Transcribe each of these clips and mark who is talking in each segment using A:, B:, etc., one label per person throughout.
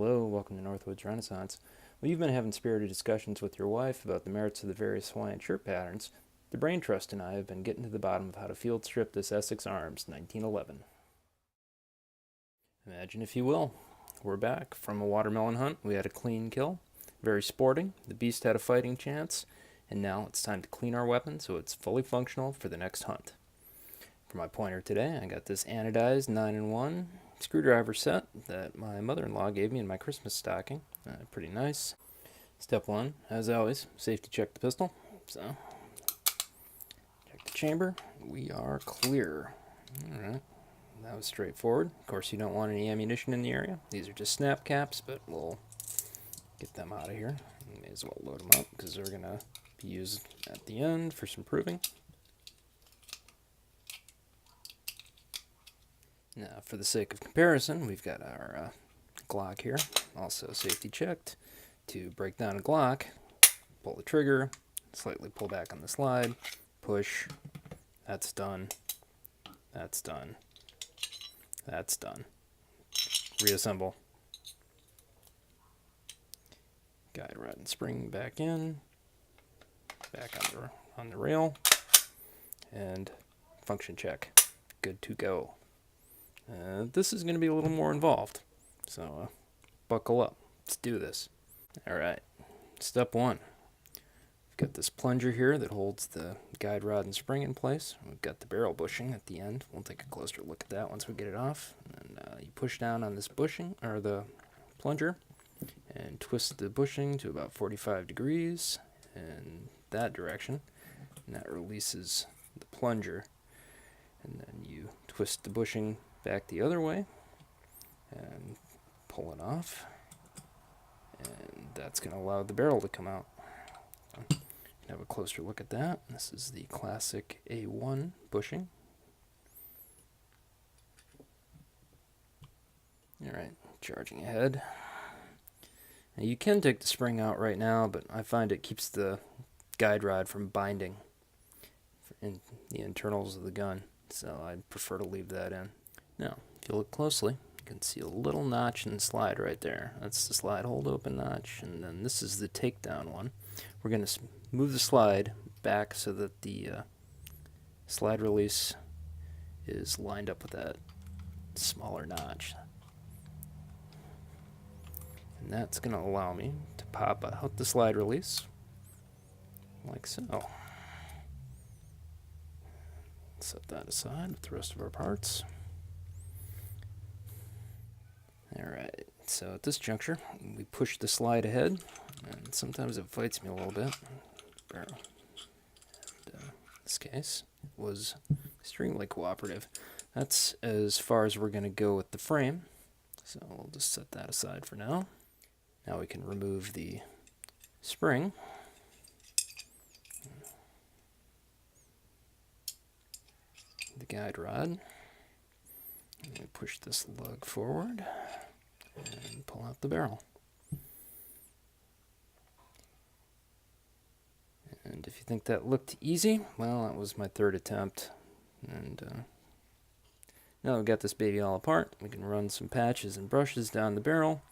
A: Hello, welcome to Northwoods Renaissance. Well, you've been having spirited discussions with your wife about the merits of the various Hawaiian shirt patterns. The Brain Trust and I have been getting to the bottom of how to field strip this Essex Arms 1911. Imagine if you will. We're back from a watermelon hunt. We had a clean kill. Very sporting. The beast had a fighting chance. And now it's time to clean our weapon so it's fully functional for the next hunt. For my pointer today, I got this anodized 9-in-1 screwdriver set that my mother-in-law gave me in my Christmas stocking. Pretty nice. Step one, as always, safety check the pistol. So, check the chamber. We are clear. Alright, that was straightforward. Of course, you don't want any ammunition in the area. These are just snap caps, but we'll get them out of here. We may as well load them up because they're going to be used at the end for some proving. Now, for the sake of comparison, we've got our Glock here, also safety checked. To break down a Glock, pull the trigger, slightly pull back on the slide, push, that's done, that's done, that's done. Reassemble. Guide rod and spring back in, back on the rail, and function check. Good to go. This is going to be a little more involved, so buckle up. Let's do this. Alright, step one. We've got this plunger here that holds the guide rod and spring in place. We've got the barrel bushing at the end. We'll take a closer look at that once we get it off. And you push down on this bushing, or the plunger, and twist the bushing to about 45 degrees in that direction. And that releases the plunger. And then you twist the bushing back the other way and pull it off, and that's going to allow the barrel to come out. You can have a closer look at that. This is the classic A1 bushing. Alright, charging ahead. Now you can take the spring out right now, but I find it keeps the guide rod from binding in the internals of the gun, so I prefer to leave that in. Now, if you look closely, you can see a little notch in the slide right there. That's the slide hold open notch, and then this is the takedown one. We're going to move the slide back so that the slide release is lined up with that smaller notch. And that's going to allow me to pop out the slide release, like so. Set that aside with the rest of our parts. Alright, so at this juncture, we push the slide ahead, and sometimes it fights me a little bit. And, in this case, it was extremely cooperative. That's as far as we're going to go with the frame, so we'll just set that aside for now. Now we can remove the spring. The guide rod. And we push this lug forward and pull out the barrel. And if you think that looked easy, well, that was my third attempt. And now we've got this baby all apart, we can run some patches and brushes down the barrel,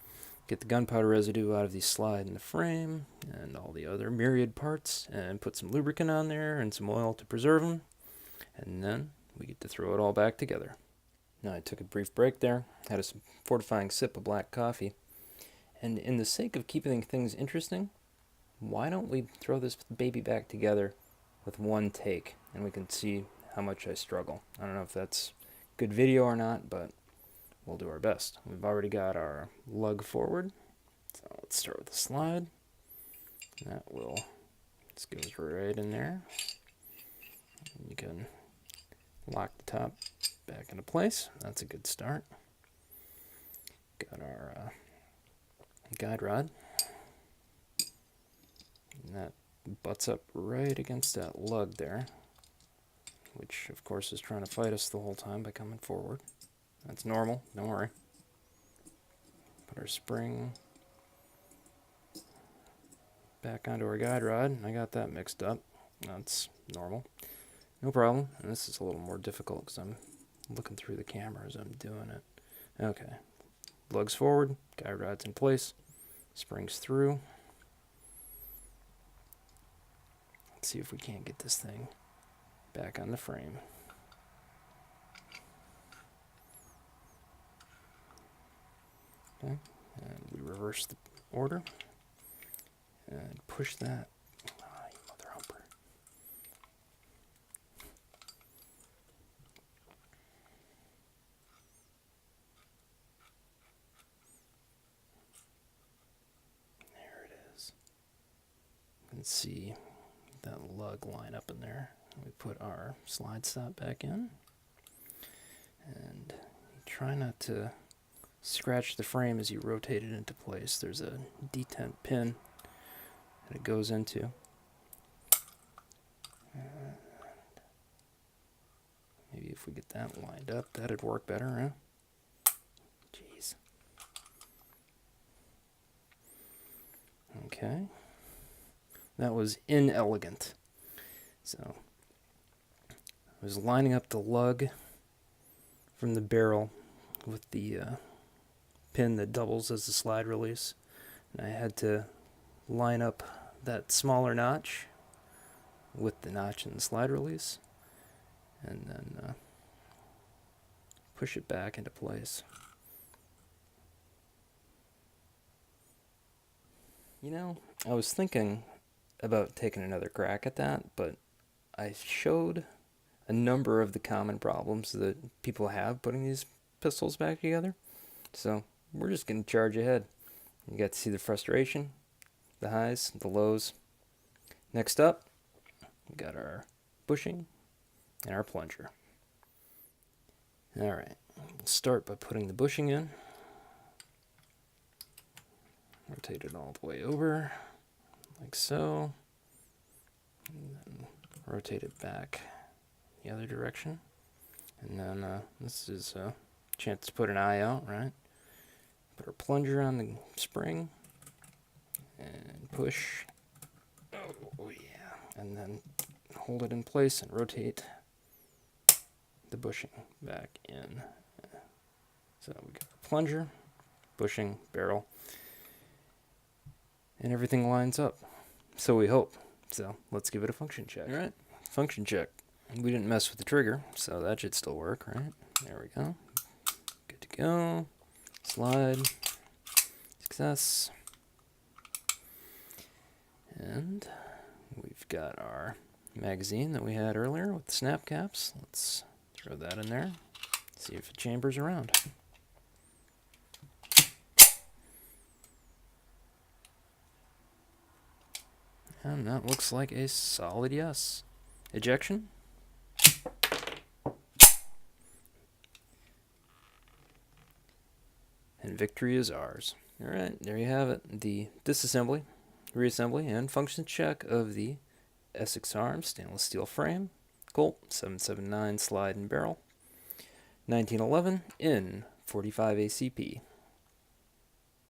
A: get the gunpowder residue out of the slide in the frame and all the other myriad parts, and put some lubricant on there and some oil to preserve them. And then we get to throw it all back together. Now I took a brief break there, had a fortifying sip of black coffee, and in the sake of keeping things interesting, why don't we throw this baby back together with one take, and we can see how much I struggle. I don't know if that's good video or not, but we'll do our best. We've already got our lug forward, so let's start with the slide. That will, this goes right in there. You can lock the top back into place. That's a good start. Got our guide rod. And that butts up right against that lug there, which of course is trying to fight us the whole time by coming forward. That's normal, don't worry. Put our spring back onto our guide rod. I got that mixed up. That's normal. No problem. And this is a little more difficult because I'm looking through the camera as I'm doing it. Okay. lugs forward, guy rod's in place, springs through. Let's see if we can't get this thing back on the frame. Okay, and we reverse the order and push that. Ah, you mother humper. There it is. You can see that lug line up in there. We put our slide stop back in, and try not to scratch the frame as you rotate it into place. There's a detent pin that it goes into. And maybe if we get that lined up, that'd work better, huh? Jeez. Okay. That was inelegant. So I was lining up the lug from the barrel with the pin that doubles as a slide release, and I had to line up that smaller notch with the notch in the slide release, and then push it back into place. You know, I was thinking about taking another crack at that, but I showed a number of the common problems that people have putting these pistols back together, so we're just going to charge ahead. You got to see the frustration, the highs, the lows. Next up, we got our bushing and our plunger. Alright, we'll start by putting the bushing in. Rotate it all the way over, like so. And then rotate it back the other direction. And then this is a chance to put an eye out, right? Put our plunger on the spring and push. Oh yeah. And then hold it in place and rotate the bushing back in. So we got our plunger, bushing, barrel, and everything lines up. So we hope. So let's give it a function check. Alright, function check. We didn't mess with the trigger, so that should still work, right? There we go. Good to go. Slide. Success. And we've got our magazine that we had earlier with the snap caps. Let's throw that in there. See if it chambers around. And that looks like a solid yes. Ejection. And victory is ours. Alright, there you have it. The disassembly, reassembly, and function check of the Essex Arms Stainless Steel frame, Colt 779 slide and barrel, 1911 in 45 ACP.